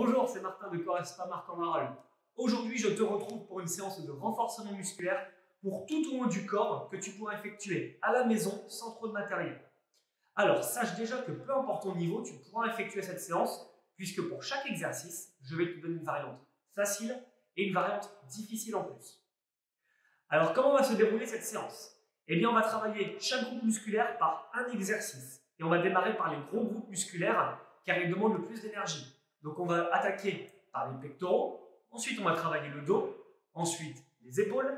Bonjour, c'est Martin de Corps Spa Marc en Marolles. Aujourd'hui, je te retrouve pour une séance de renforcement musculaire pour tout au haut du corps que tu pourras effectuer à la maison sans trop de matériel. Alors, sache déjà que peu importe ton niveau, tu pourras effectuer cette séance puisque pour chaque exercice, je vais te donner une variante facile et une variante difficile en plus. Alors, comment va se dérouler cette séance? Eh bien, on va travailler chaque groupe musculaire par un exercice. Et on va démarrer par les gros groupes musculaires car ils demandent le plus d'énergie. Donc, on va attaquer par les pectoraux, ensuite on va travailler le dos, ensuite les épaules,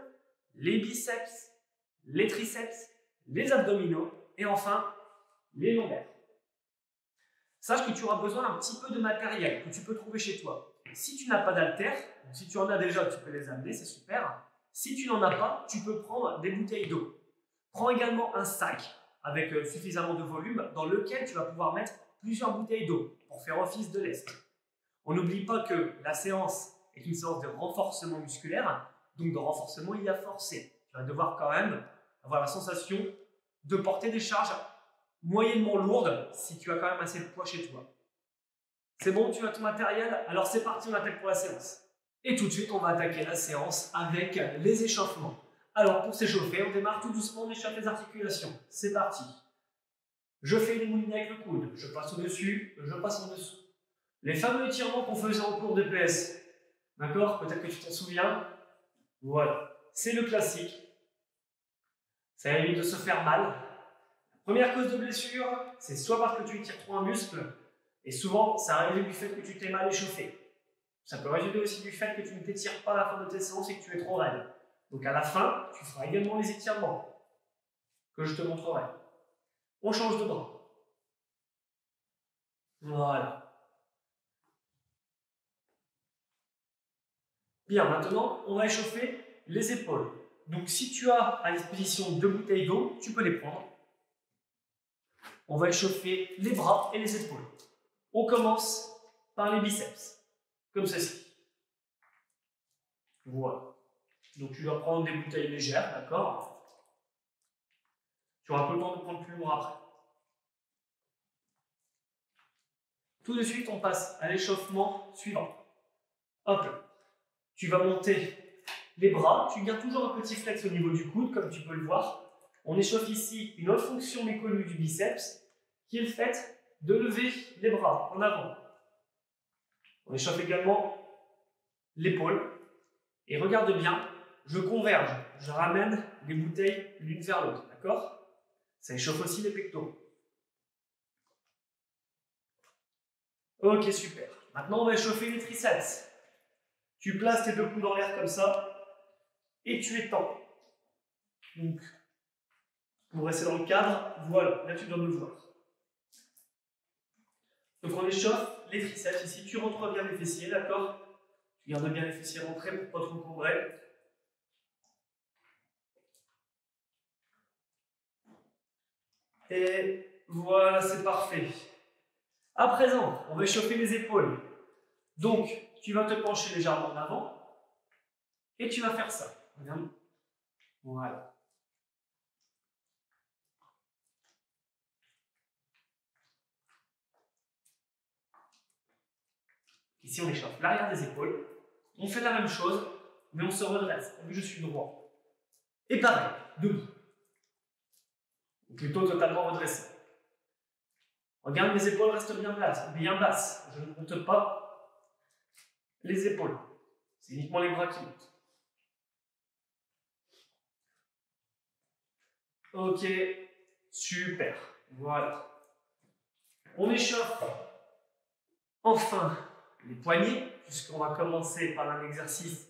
les biceps, les triceps, les abdominaux et enfin les lombaires. Sache que tu auras besoin d'un petit peu de matériel que tu peux trouver chez toi. Si tu n'as pas d'haltères, si tu en as déjà, tu peux les amener, c'est super. Si tu n'en as pas, tu peux prendre des bouteilles d'eau. Prends également un sac avec suffisamment de volume dans lequel tu vas pouvoir mettre plusieurs bouteilles d'eau pour faire office de lest. On n'oublie pas que la séance est une séance de renforcement musculaire, donc de renforcement il y a forcé. Tu vas devoir quand même avoir la sensation de porter des charges moyennement lourdes si tu as quand même assez de poids chez toi. C'est bon, tu as ton matériel? Alors c'est parti, on attaque pour la séance. Et tout de suite, on va attaquer la séance avec les échauffements. Alors pour s'échauffer, on démarre tout doucement, on échauffe les articulations. C'est parti. Je fais les moulinets avec le coude, je passe au-dessus, je passe en dessous. Les fameux étirements qu'on faisait en cours de PS. D'accord? Peut-être que tu t'en souviens. Voilà. C'est le classique. Ça évite de se faire mal. La première cause de blessure, c'est soit parce que tu étires trop un muscle, et souvent, ça arrive du fait que tu t'es mal échauffé. Ça peut résulter aussi du fait que tu ne t'étires pas à la fin de tes séances et que tu es trop raide. Donc à la fin, tu feras également les étirements que je te montrerai. On change de bras. Voilà. Bien, maintenant, on va échauffer les épaules. Donc, si tu as à disposition 2 bouteilles d'eau, tu peux les prendre. On va échauffer les bras et les épaules. On commence par les biceps, comme ceci. Voilà. Donc, tu dois prendre des bouteilles légères, d'accord? Tu auras un peu le temps de prendre plus lourd après. Tout de suite, on passe à l'échauffement suivant. Hop là. Tu vas monter les bras, tu gardes toujours un petit flex au niveau du coude, comme tu peux le voir. On échauffe ici une autre fonction méconnue du biceps, qui est le fait de lever les bras en avant. On échauffe également l'épaule. Et regarde bien, je converge, je ramène les bouteilles l'une vers l'autre, d'accord? Ça échauffe aussi les pectoraux. Ok, super. Maintenant, on va échauffer les triceps. Tu places tes 2 coudes en l'air comme ça et tu étends. Donc, pour rester dans le cadre, voilà, là tu dois me voir. Donc on échauffe les triceps ici, tu rentres bien les fessiers, d'accord? Tu gardes bien les fessiers rentrés pour ne pas trop encombrer. Et voilà, c'est parfait. À présent, on va échauffer les épaules. Donc, tu vas te pencher légèrement en avant et tu vas faire ça. Regarde. Voilà. Ici, on échauffe l'arrière des épaules. On fait la même chose, mais on se redresse. Vu que je suis droit. Et pareil, debout. Ou plutôt totalement redressé. Regarde, mes épaules restent bien basses. Je ne compte pas les épaules. C'est uniquement les bras qui montent. Ok, super. Voilà. On échauffe enfin les poignets, puisqu'on va commencer par un exercice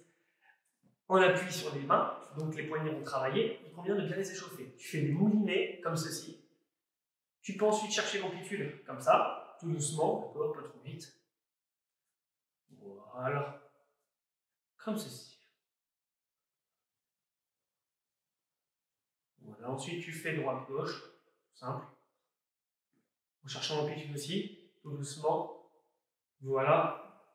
en appui sur les mains. Donc les poignets vont travailler. Il convient de bien les échauffer. Tu fais des moulinets comme ceci. Tu peux ensuite chercher l'amplitude comme ça, tout doucement, d'accord, pas trop vite. Voilà. Comme ceci. Voilà. Ensuite, tu fais droite-gauche, simple. En cherchant l'amplitude aussi, tout doucement. Voilà.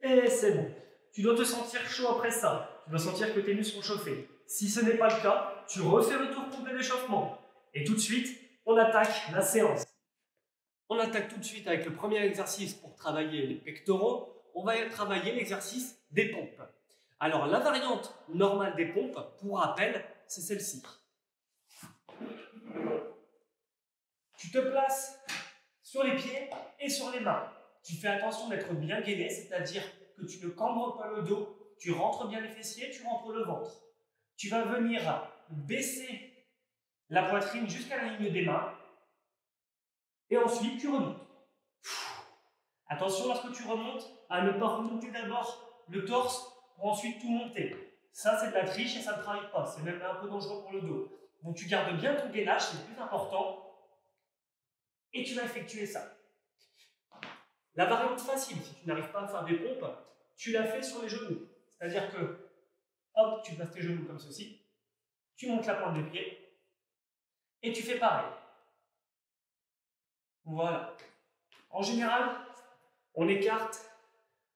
Et c'est bon. Tu dois te sentir chaud après ça. Tu dois sentir que tes muscles sont chauffés. Si ce n'est pas le cas, tu refais le tour complet d'échauffement. de suite, on attaque la séance. On attaque tout de suite avec le premier exercice pour travailler les pectoraux. On va travailler l'exercice des pompes. Alors, la variante normale des pompes, pour rappel, c'est celle-ci. Tu te places sur les pieds et sur les mains. Tu fais attention d'être bien gainé, c'est-à-dire que tu ne cambres pas le dos, tu rentres bien les fessiers, tu rentres le ventre. Tu vas venir baisser la poitrine jusqu'à la ligne des mains et ensuite tu remontes. Attention lorsque tu remontes à ne pas remonter d'abord le torse pour ensuite tout monter. Ça, c'est de la triche et ça ne travaille pas. C'est même un peu dangereux pour le dos. Donc, tu gardes bien ton gainage, c'est le plus important. Et tu vas effectuer ça. La variante facile, si tu n'arrives pas à faire des pompes, tu la fais sur les genoux. C'est-à-dire que, hop, tu places tes genoux comme ceci. Tu montes la pointe des pieds. Et tu fais pareil. Voilà. En général, on écarte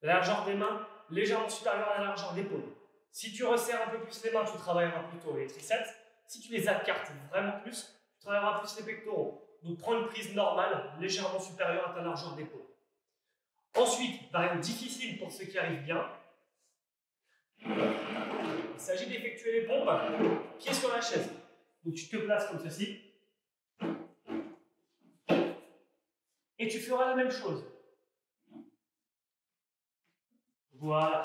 la largeur des mains légèrement supérieure à la largeur d'épaule. Si tu resserres un peu plus les mains, tu travailleras plutôt les triceps. Si tu les écartes vraiment plus, tu travailleras plus les pectoraux. Donc prends une prise normale, légèrement supérieure à ta largeur d'épaule. Ensuite, variante difficile pour ceux qui arrivent bien. Il s'agit d'effectuer les pompes, pieds sur la chaise. Donc tu te places comme ceci. Et tu feras la même chose. Voilà.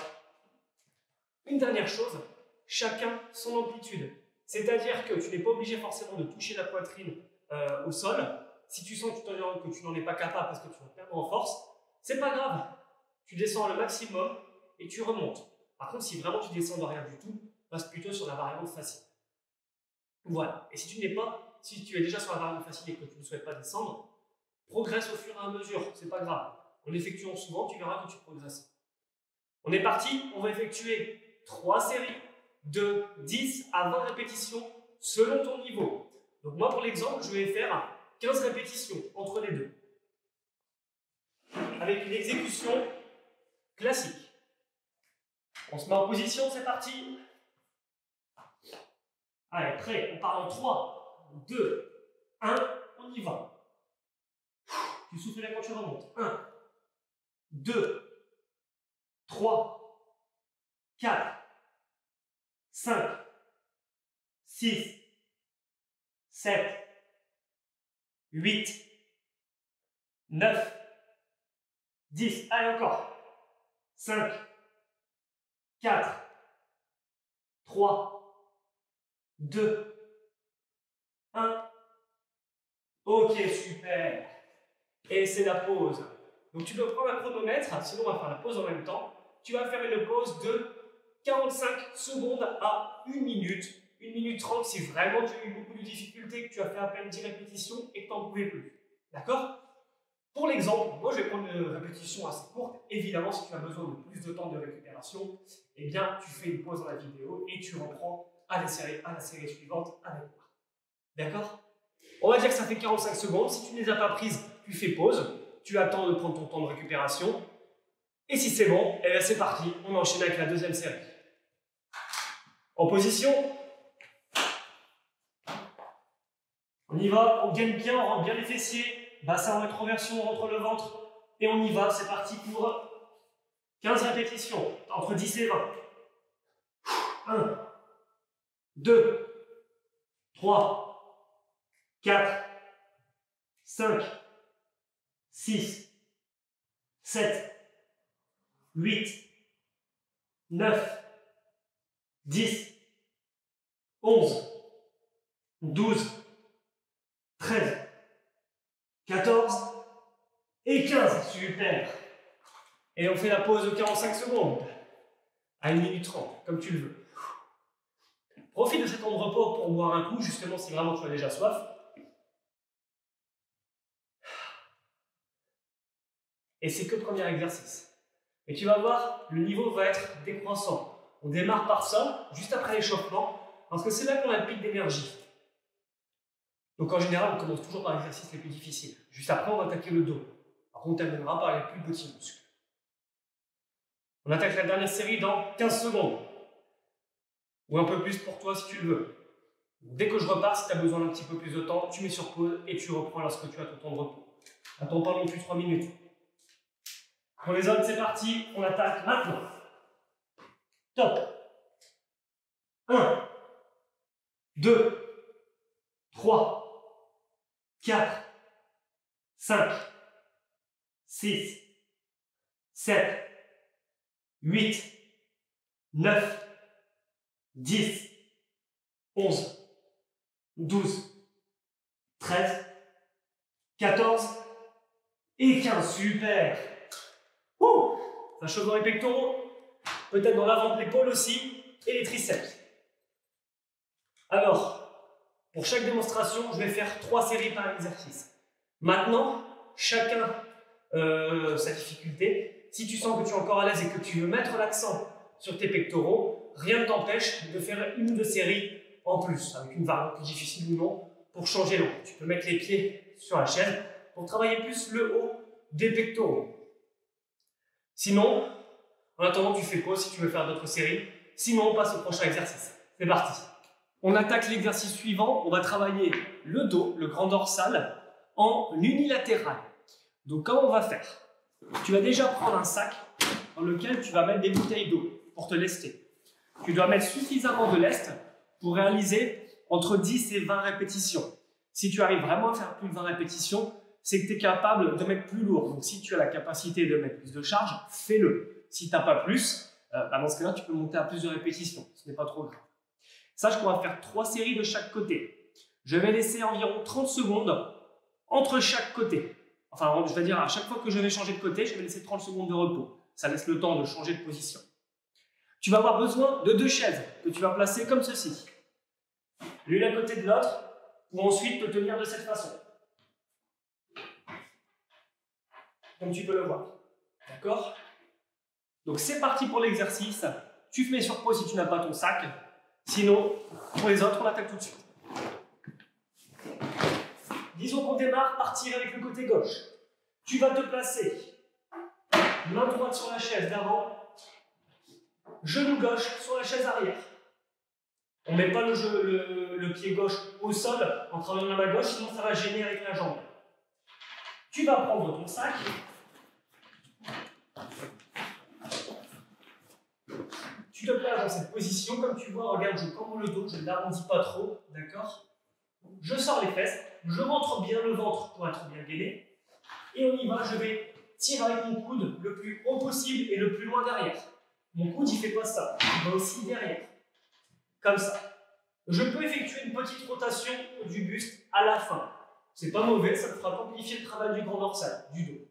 Une dernière chose, chacun son amplitude. C'est-à-dire que tu n'es pas obligé forcément de toucher la poitrine au sol. Si tu sens que tu n'en es pas capable parce que tu vas perdre en force, c'est pas grave. Tu descends le maximum et tu remontes. Par contre, si vraiment tu descends de rien du tout, passe plutôt sur la variante facile. Voilà. Et si tu es déjà sur la variante facile et que tu ne souhaites pas descendre, progresse au fur et à mesure. C'est pas grave. En effectuant souvent, tu verras que tu progresses. On est parti, on va effectuer 3 séries de 10 à 20 répétitions selon ton niveau. Donc moi, pour l'exemple, je vais faire 15 répétitions entre les deux. Avec une exécution classique. On se met en position, c'est parti. Allez, prêt, on part en 3, 2, 1, on y va. Tu souffles là quand tu remontes. 1, 2, 3, 4, 5, 6, 7, 8, 9, 10. Allez, encore. 5, 4, 3, 2, 1. Ok, super. Et c'est la pause. Donc tu peux prendre un chronomètre, sinon on va faire la pause en même temps. Tu vas faire une pause de 45 secondes à 1 minute. 1 minute 30 si vraiment tu as eu beaucoup de difficultés, que tu as fait à peine 10 répétitions et que tu n'en pouvais plus. D'accord? Pour l'exemple, moi je vais prendre une répétition assez courte. Évidemment, si tu as besoin de plus de temps de récupération, eh bien tu fais une pause dans la vidéo et tu reprends à la série suivante avec moi. D'accord? On va dire que ça fait 45 secondes. Si tu ne les as pas prises, tu fais pause. Tu attends de prendre ton temps de récupération. Et si c'est bon, eh bien c'est parti. On enchaîne avec la deuxième série. En position. On y va, on gagne bien, on rentre bien les fessiers. Bassin en rétroversion, on rentre le ventre. Et on y va, c'est parti pour 15 répétitions. Entre 10 et 20. 1, 2, 3, 4, 5, 6, 7, 8, 9, 10, 11, 12, 13, 14 et 15. Super. Et on fait la pause de 45 secondes à 1 minute 30, comme tu le veux. Profite de cet temps de repos pour boire un coup, justement si vraiment tu as déjà soif. Et c'est que le premier exercice. Et tu vas voir, le niveau va être décroissant. On démarre par ça, juste après l'échauffement, parce que c'est là qu'on a le pic d'énergie. Donc en général, on commence toujours par l'exercice les plus difficiles. Juste après, on va attaquer le dos. Après, on terminera par les plus petits muscles. On attaque la dernière série dans 15 secondes. Ou un peu plus pour toi si tu le veux. Dès que je repars, si tu as besoin d'un petit peu plus de temps, tu mets sur pause et tu reprends lorsque tu as ton temps de repos. Attends pas non plus 3 minutes. Pour les autres, c'est parti, on attaque maintenant. Top. 1, 2, 3, 4, 5, 6, 7, 8, 9, 10, 11, 12, 13, 14 et 15. Super. Ouh, ça chauffe dans les pectoraux, peut-être dans l'avant de l'épaule aussi, et les triceps. Alors, pour chaque démonstration, je vais faire 3 séries par exercice. Maintenant, chacun sa difficulté. Si tu sens que tu es encore à l'aise et que tu veux mettre l'accent sur tes pectoraux, rien ne t'empêche de faire une ou 2 séries en plus, avec une variante plus difficile ou non, pour changer l'angle. Tu peux mettre les pieds sur la chaise pour travailler plus le haut des pectoraux. Sinon, en attendant, tu fais pause si tu veux faire d'autres séries. Sinon, on passe au prochain exercice. C'est parti. On attaque l'exercice suivant. On va travailler le dos, le grand dorsal, en unilatéral. Donc, comment on va faire? Tu vas déjà prendre un sac dans lequel tu vas mettre des bouteilles d'eau pour te lester. Tu dois mettre suffisamment de lest pour réaliser entre 10 et 20 répétitions. Si tu arrives vraiment à faire plus de 20 répétitions, c'est que tu es capable de mettre plus lourd. Donc, si tu as la capacité de mettre plus de charge, fais-le. Si tu n'as pas plus, dans ce cas-là, tu peux monter à plus de répétitions. Ce n'est pas trop grave. Sache qu'on va faire 3 séries de chaque côté. Je vais laisser environ 30 secondes entre chaque côté. Enfin, je vais dire, à chaque fois que je vais changer de côté, je vais laisser 30 secondes de repos. Ça laisse le temps de changer de position. Tu vas avoir besoin de 2 chaises que tu vas placer comme ceci. L'une à côté de l'autre, pour ensuite te tenir de cette façon. Comme tu peux le voir. D'accord? Donc c'est parti pour l'exercice. Tu mets sur pause si tu n'as pas ton sac. Sinon, pour les autres, on attaque tout de suite. Disons qu'on démarre par tirer avec le côté gauche. Tu vas te placer main droite sur la chaise d'avant, genou gauche sur la chaise arrière. On ne met pas le pied gauche au sol en travaillant la main gauche, sinon ça va gêner avec la jambe. Tu vas prendre ton sac. Tu te places dans cette position, comme tu vois, regarde, je cambre le dos, je ne l'arrondis pas trop, d'accord? Je sors les fesses, je rentre bien le ventre pour être bien gainé, et on y va, je vais tirer avec mon coude le plus haut possible et le plus loin derrière. Mon coude, il ne fait pas ça, il va aussi derrière, comme ça. Je peux effectuer une petite rotation du buste à la fin. C'est pas mauvais, ça me fera amplifier le travail du grand dorsal, du dos.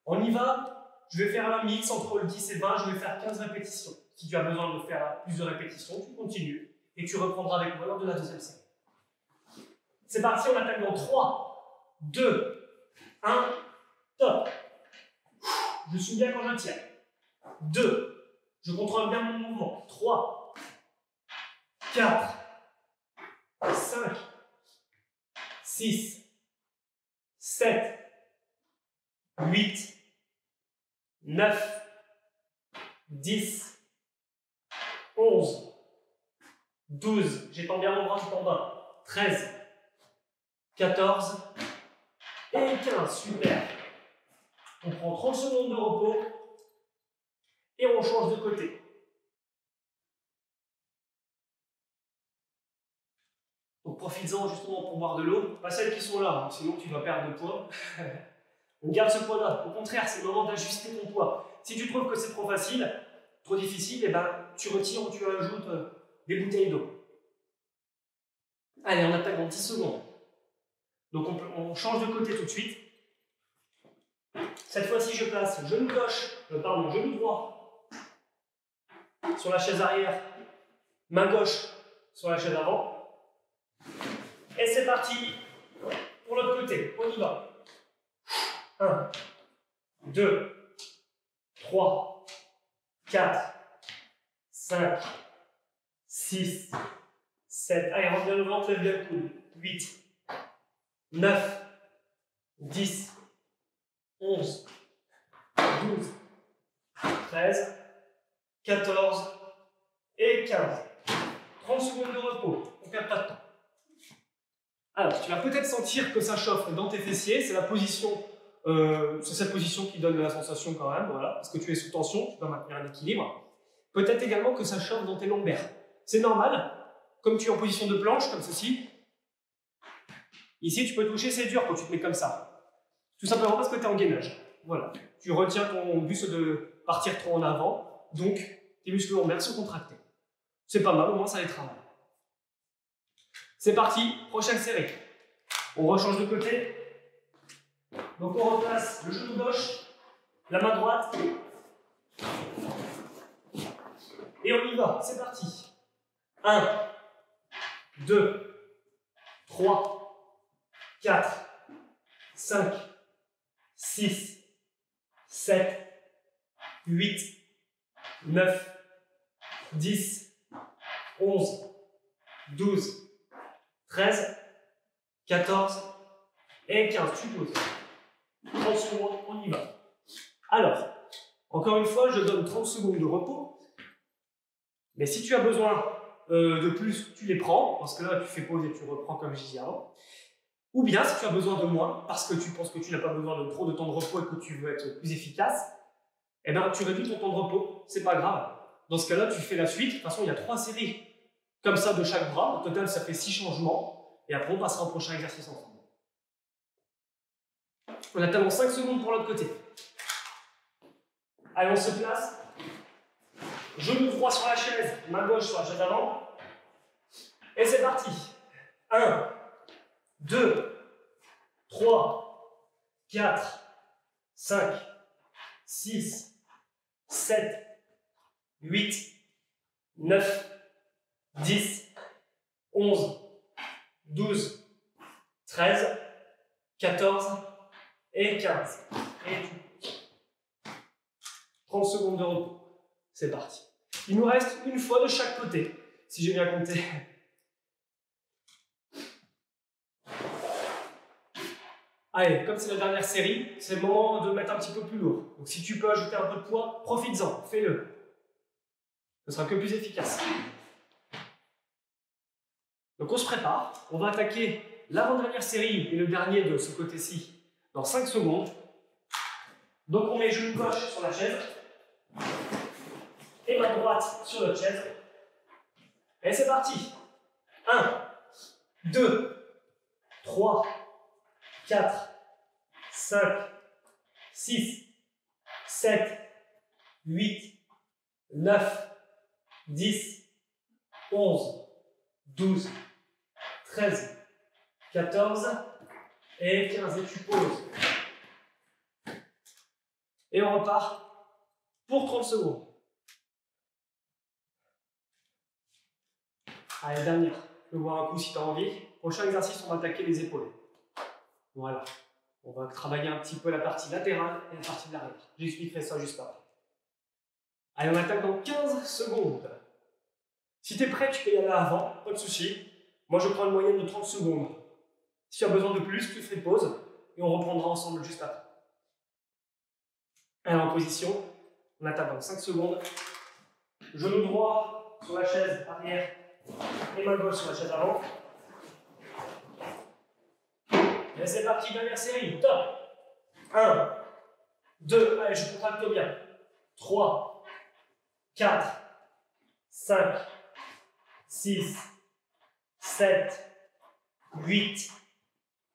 On y va, je vais faire un mix entre le 10 et 20, je vais faire 15 répétitions. Si tu as besoin de faire plus de répétitions, tu continues et tu reprendras avec moi lors de la deuxième série. C'est parti, on attaque dans 3, 2, 1, top. Je suis bien quand je tiens. 2, je contrôle bien mon mouvement. 3, 4, 5, 6, 7, 8, 9, 10, 11, 12, j'étends bien mon bras tout en bas, 13, 14 et 15, super. On prend 30 secondes de repos et on change de côté. Donc profites-en justement pour boire de l'eau, pas celles qui sont là, hein, sinon tu vas perdre de poids. On garde ce poids-là, au contraire, c'est le moment d'ajuster ton poids. Si tu trouves que c'est trop facile, trop difficile, eh ben, tu retires ou tu ajoutes des bouteilles d'eau. Allez, on attaque dans 10 secondes. Donc on change de côté tout de suite. Cette fois-ci, je place genou gauche, genou droit sur la chaise arrière, main gauche sur la chaise avant. Et c'est parti pour l'autre côté. On y va. 1, 2, 3, 4, 5, 6, 7. Allez, rentre bien le ventre, lève bien le coude. 8, 9, 10, 11, 12, 13, 14 et 15. 30 secondes de repos, on ne perd pas de temps. Alors, tu vas peut-être sentir que ça chauffe dans tes fessiers, c'est cette position qui donne de la sensation quand même, voilà, parce que tu es sous tension, tu dois maintenir un équilibre. Peut-être également que ça chauffe dans tes lombaires. C'est normal, comme tu es en position de planche, comme ceci. Ici, tu peux toucher, c'est dur quand tu te mets comme ça. Tout simplement parce que tu es en gainage. Voilà. Tu retiens ton buste de partir trop en avant, donc tes muscles lombaires sont contractés. C'est pas mal, au moins ça les travaille. C'est parti, prochaine série. On rechange de côté. Donc on replace le genou gauche, la main droite. Et on y va, c'est parti. 1, 2, 3, 4, 5, 6, 7, 8, 9, 10, 11, 12, 13, 14 et 15. Tu poses. 30 secondes, on y va. Alors, encore une fois, je donne 30 secondes de repos. Mais si tu as besoin de plus, tu les prends, parce que là, tu fais pause et tu reprends comme je disais avant. Ou bien, si tu as besoin de moins, parce que tu penses que tu n'as pas besoin de trop de temps de repos et que tu veux être plus efficace, eh bien, tu réduis ton temps de repos, c'est pas grave. Dans ce cas-là, tu fais la suite. De toute façon, il y a 3 séries comme ça de chaque bras. Au total, ça fait 6 changements. Et après, on passera au prochain exercice ensemble. On attend 5 secondes pour l'autre côté. Allez, on se place. Genou droit sur la chaise, main gauche sur la chaise avant. Et c'est parti. 1, 2, 3, 4, 5, 6, 7, 8, 9, 10, 11, 12, 13, 14 et 15. Et tout. 30 secondes de repos. C'est parti. Il nous reste une fois de chaque côté, si j'ai bien compté. Allez, comme c'est la dernière série, c'est le moment de mettre un petit peu plus lourd. Donc si tu peux ajouter un peu de poids, profites-en, fais-le. Ce sera que plus efficace. Donc on se prépare, on va attaquer l'avant-dernière série et le dernier de ce côté-ci dans 5 secondes. Donc on met genou gauche sur la chaise et main droite sur notre chaise. Et c'est parti. 1, 2, 3, 4, 5, 6, 7, 8, 9, 10, 11, 12, 13, 14 et 15. Et tu poses. Et on repart pour 30 secondes. Allez, dernière. Tu peux voir un coup si tu as envie. Prochain exercice, on va attaquer les épaules. Voilà. On va travailler un petit peu la partie latérale et la partie de l'arrière. J'expliquerai ça juste après. Allez, on attaque dans 15 secondes. Si tu es prêt, tu peux y aller avant, pas de souci. Moi, je prends une moyenne de 30 secondes. Si tu as besoin de plus, tu fais pause et on reprendra ensemble juste après. Allez, en position. On attaque dans 5 secondes. Genou droit sur la chaise arrière et main gauche sur la chaise avant. Et c'est parti, dernière série. Top. 1, 2, allez, je contracte bien. 3, 4, 5, 6, 7, 8,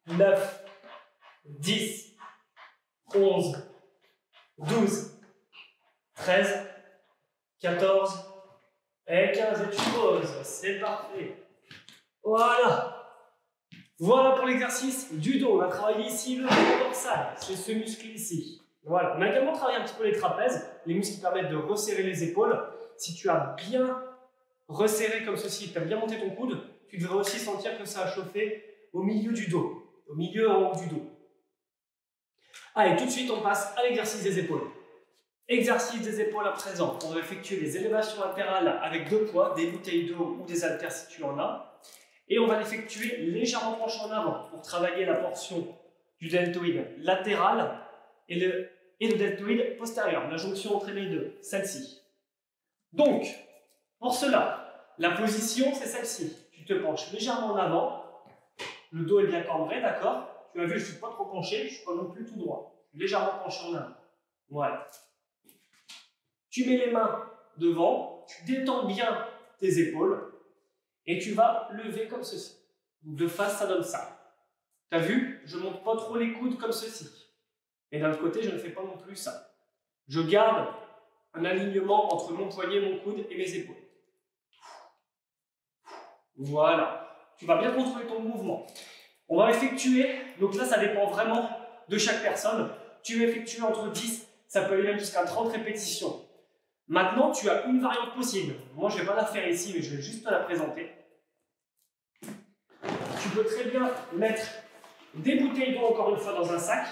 9, 10, 11, 12, 13, 14 et 15. Et tu poses. C'est parfait. Voilà. Voilà pour l'exercice du dos. On a travaillé ici le dos dorsal. C'est ce muscle ici. Voilà. On a également travaillé un petit peu les trapèzes, les muscles qui permettent de resserrer les épaules. Si tu as bien resserré comme ceci, tu as bien monté ton coude, tu devrais aussi sentir que ça a chauffé au milieu du dos, au milieu en haut du dos. Allez, tout de suite, on passe à l'exercice des épaules. Exercice des épaules à présent. On va effectuer des élévations latérales avec 2 poids, des bouteilles d'eau ou des haltères si tu en as. Et on va l'effectuer légèrement penché en avant pour travailler la portion du deltoïde latéral et le deltoïde postérieur, la jonction entre les deux, celle-ci. Donc, pour cela, la position, c'est celle-ci. Tu te penches légèrement en avant. Le dos est bien cambré, d'accord? Tu as vu, je ne suis pas trop penché, je ne suis pas non plus tout droit. Je suis légèrement penché en avant. Voilà. Tu mets les mains devant, tu détends bien tes épaules et tu vas lever comme ceci. De face, ça donne ça. Tu as vu? Je ne monte pas trop les coudes comme ceci. Et d'un autre côté, je ne fais pas non plus ça. Je garde un alignement entre mon poignet, mon coude et mes épaules. Voilà. Tu vas bien contrôler ton mouvement. On va effectuer, donc là, ça dépend vraiment de chaque personne. Tu vas effectuer entre 10, ça peut aller même jusqu'à 30 répétitions. Maintenant, tu as une variante possible. Moi, je ne vais pas la faire ici, mais je vais juste te la présenter. Tu peux très bien mettre des bouteilles d'eau, encore une fois, dans un sac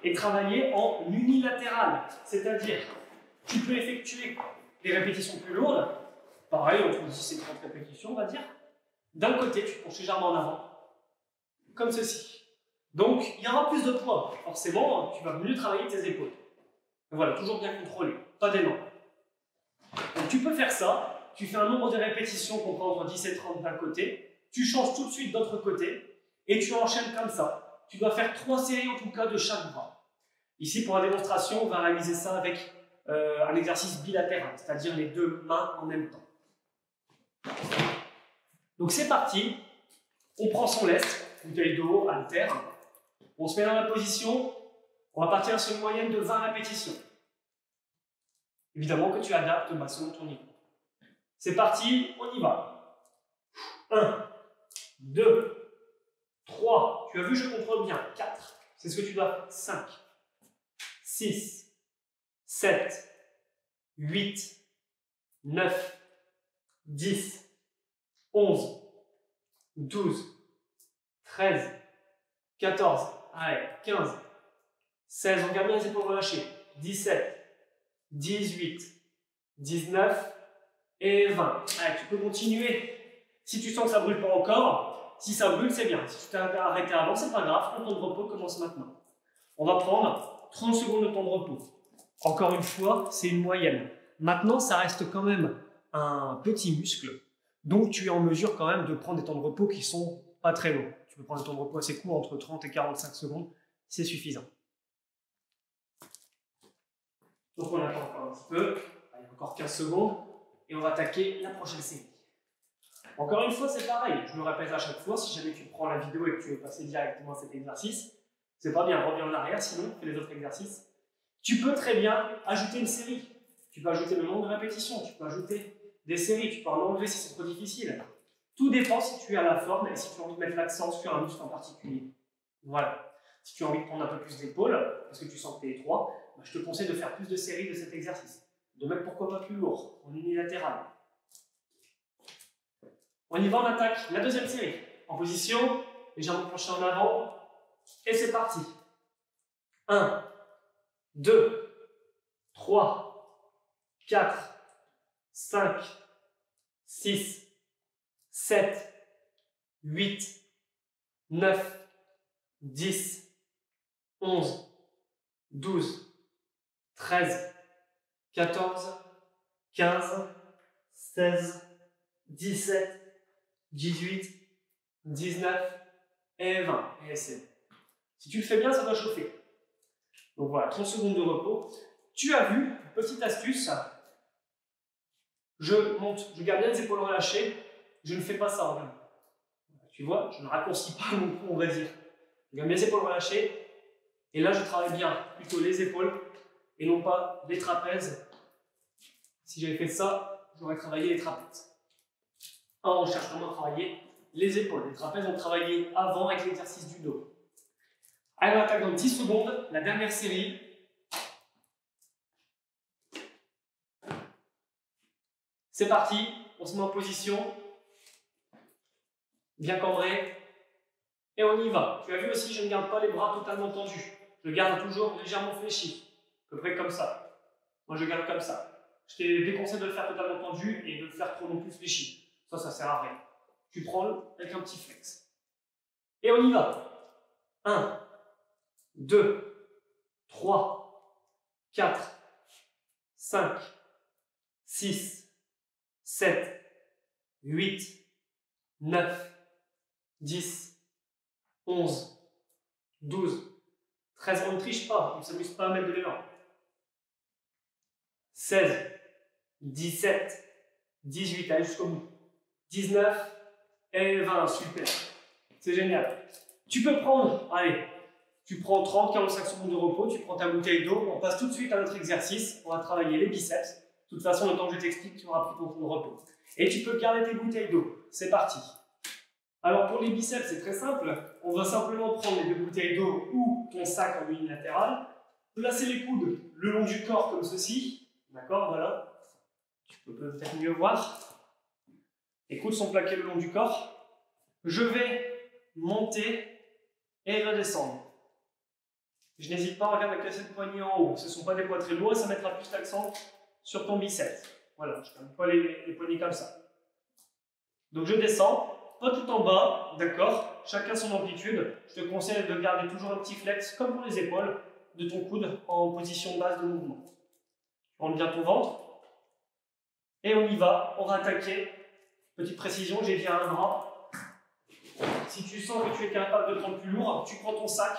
et travailler en unilatéral. C'est-à-dire, tu peux effectuer des répétitions plus lourdes, pareil, entre 10 et 30 répétitions, on va dire. D'un côté, tu te penches légèrement en avant, comme ceci. Donc, il y aura plus de poids. Forcément, tu vas mieux travailler tes épaules. Voilà, toujours bien contrôlé, pas d'énorme. Donc, tu peux faire ça. Tu fais un nombre de répétitions qu'on prend entre 10 et 30 d'un côté. Tu changes tout de suite d'autre côté et tu enchaînes comme ça. Tu dois faire 3 séries en tout cas de chaque bras. Ici, pour la démonstration, on va réaliser ça avec un exercice bilatéral, c'est-à-dire les deux mains en même temps. Donc c'est parti. On prend son lest, bouteille d'eau, haltère. On se met dans la position. On va partir sur une moyenne de 20 répétitions. Évidemment que tu adaptes selon ton niveau. C'est parti, on y va. 1, 2, 3. Tu as vu, je contrôle bien. 4. C'est ce que tu dois faire. 5, 6, 7, 8, 9, 10, 11, 12, 13, 14, allez, 15, 16, on garde bien les épaules relâchées, 17, 18, 19 et 20. Allez, tu peux continuer. Si tu sens que ça ne brûle pas encore, si ça brûle, c'est bien. Si tu t'es arrêté avant, c'est pas grave, ton temps de repos commence maintenant. On va prendre 30 secondes de temps de repos. Encore une fois, c'est une moyenne. Maintenant, ça reste quand même un petit muscle, donc tu es en mesure quand même de prendre des temps de repos qui sont pas très longs. Tu peux prendre des temps de repos assez courts, entre 30 et 45 secondes, c'est suffisant. Donc on attend encore un petit peu, allez, encore 15 secondes, et on va attaquer la prochaine série. Encore une fois, c'est pareil, je me répète à chaque fois, si jamais tu prends la vidéo et que tu veux passer directement à cet exercice, c'est pas bien, reviens en arrière, sinon fais les autres exercices. Tu peux très bien ajouter une série. Tu peux ajouter le nombre de répétitions, tu peux ajouter des séries, tu peux en enlever si c'est trop difficile. Tout dépend si tu es à la forme et si tu as envie de mettre l'accent sur un muscle en particulier. Voilà. Si tu as envie de prendre un peu plus d'épaule, parce que tu sens que tu es étroit, bah, je te conseille de faire plus de séries de cet exercice. De mettre pourquoi pas plus lourd, en unilatéral. On y va, on attaque la deuxième série. En position, légèrement penché en avant, et c'est parti. 1, 2, 3, 4, 5, 6, 7, 8, 9, 10, 11, 12, 13, 14, 15, 16, 17, 18, 19 et 20. Et c'est bon. Si tu le fais bien, ça va chauffer. Donc voilà, 30 secondes de repos. Tu as vu, petite astuce, je monte, je garde bien les épaules relâchées, je ne fais pas ça, regarde. Tu vois, je ne raccourcis pas mon cou, on va dire. Je garde bien les épaules relâchées, et là je travaille bien plutôt les épaules, et non pas les trapèzes. Si j'avais fait ça, j'aurais travaillé les trapèzes. On cherche vraiment à travailler les épaules. Les trapèzes, on travaillait avant avec l'exercice du dos. Allez, on attaque dans 10 secondes, la dernière série. C'est parti, on se met en position, bien cambré, et on y va. Tu as vu aussi, je ne garde pas les bras totalement tendus. Je garde toujours légèrement fléchi, à peu près comme ça. Moi, je garde comme ça. Je te déconseille de le faire totalement tendu et de le faire trop non plus fléchi. Ça sert à rien. Tu prends avec un petit flex. Et on y va. 1, 2, 3, 4, 5, 6, 7, 8, 9, 10, 11, 12, 13. On ne triche pas, on ne s'amuse pas à mettre de l'élan. 16, 17, 18, allez jusqu'au bout. 19 et 20, super. C'est génial. Tu peux prendre, allez, tu prends 30, 45 secondes de repos, tu prends ta bouteille d'eau, on passe tout de suite à notre exercice, on va travailler les biceps. De toute façon, le temps que je t'explique, tu auras pris ton temps de repos. Et tu peux garder tes bouteilles d'eau. C'est parti. Alors pour les biceps, c'est très simple. On va simplement prendre les deux bouteilles d'eau ou ton sac en unilatéral, placer les coudes le long du corps comme ceci. D'accord, voilà. Tu peux peut-être mieux voir. Les coudes sont plaqués le long du corps. Je vais monter et redescendre. Je n'hésite pas à regarder la cassette de poignet en haut. Ce ne sont pas des poids très lourds et ça mettra plus l'accent sur ton biceps. Voilà, je ne ferme pas les poignets comme ça. Donc je descends, pas tout en bas, d'accord? Chacun son amplitude. Je te conseille de garder toujours un petit flex, comme pour les épaules, de ton coude en position basse de mouvement. Tu rentres bien ton ventre. Et on y va, on va attaquer. Petite précision, j'ai dit à un bras. Si tu sens que tu es capable de prendre plus lourd, tu prends ton sac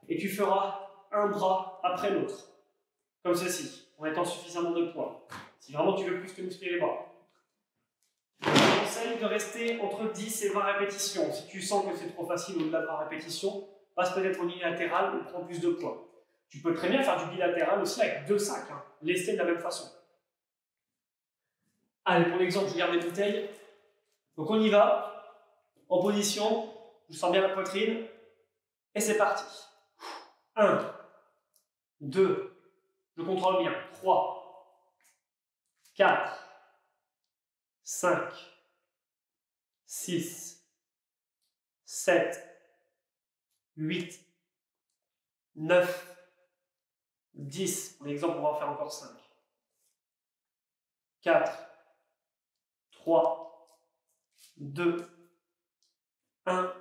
et tu feras un bras après l'autre. Comme ceci, en mettant suffisamment de poids. Si vraiment tu veux plus te muscler les bras. Je te conseille de rester entre 10 et 20 répétitions. Si tu sens que c'est trop facile au-delà de 20 répétitions, passe peut-être en unilatéral ou prends plus de poids. Tu peux très bien faire du bilatéral aussi avec deux sacs, hein, lestés de la même façon. Allez, pour l'exemple, je garde les bouteilles. Donc on y va, en position, je sens bien la poitrine, et c'est parti. 1, 2, je contrôle bien, 3, 4, 5, 6, 7, 8, 9, 10. Pour l'exemple, on va en faire encore 5. 4, 3, 2, 1.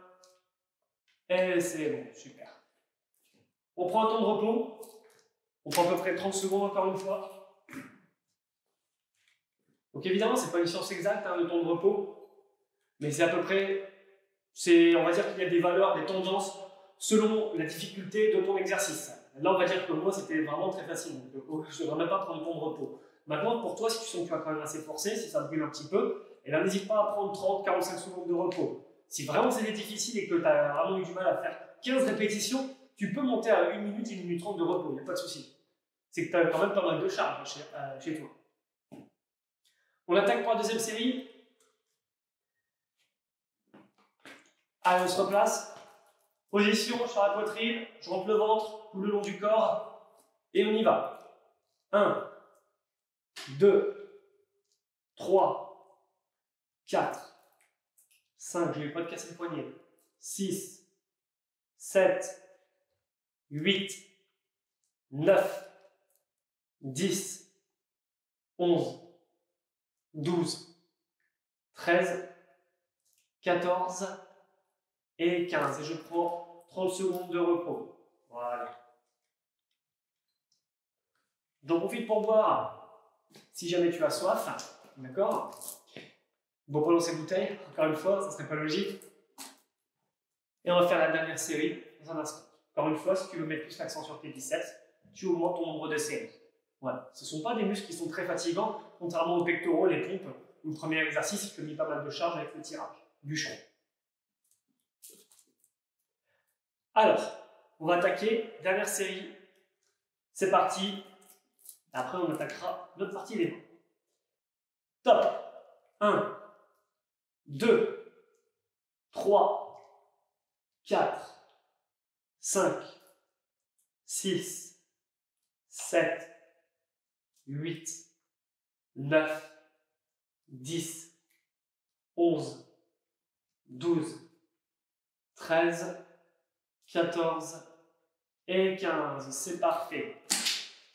Et c'est bon, super. On prend un temps de repos. On prend à peu près 30 secondes encore une fois. Donc évidemment, ce n'est pas une science exacte, hein, le temps de repos. Mais c'est à peu près, on va dire qu'il y a des valeurs, des tendances selon la difficulté de ton exercice. Là, on va dire que moi, c'était vraiment très facile. Donc, je ne devrais même pas prendre le temps de repos. Maintenant, pour toi, si tu sens que tu vas quand même assez forcé, si ça brûle un petit peu, et là, n'hésite pas à prendre 30-45 secondes de repos. Si vraiment c'était difficile et que tu as vraiment eu du mal à faire 15 répétitions, tu peux monter à 1 minute et 1 minute 30 de repos, il n'y a pas de souci. C'est que tu as quand même pas mal de charge chez toi. On attaque pour la deuxième série. Allez, on se replace. Position sur la poitrine, je rentre le ventre tout le long du corps et on y va. 1, 2, 3, 4, 5, je ne vais pas te casser le poignet. 6, 7, 8, 9, 10, 11, 12, 13, 14 et 15. Et je prends 30 secondes de repos. Voilà. J'en profite pour boire si jamais tu as soif. D'accord? Bon, prenons ces bouteilles, encore une fois, ça ne serait pas logique. Et on va faire la dernière série dans un instant. Encore une fois, si tu veux mettre plus l'accent sur tes biceps, tu augmentes ton nombre de séries. Voilà. Ce ne sont pas des muscles qui sont très fatigants, contrairement aux pectoraux, les pompes, où le premier exercice, il te met pas mal de charge avec le tirage, bûcheron. Alors, on va attaquer, dernière série. C'est parti. Après, on attaquera l'autre partie des mains. Top. 1, 2, 3, 4, 5, 6, 7, 8, 9, 10, 11, 12, 13, 14 et 15. C'est parfait.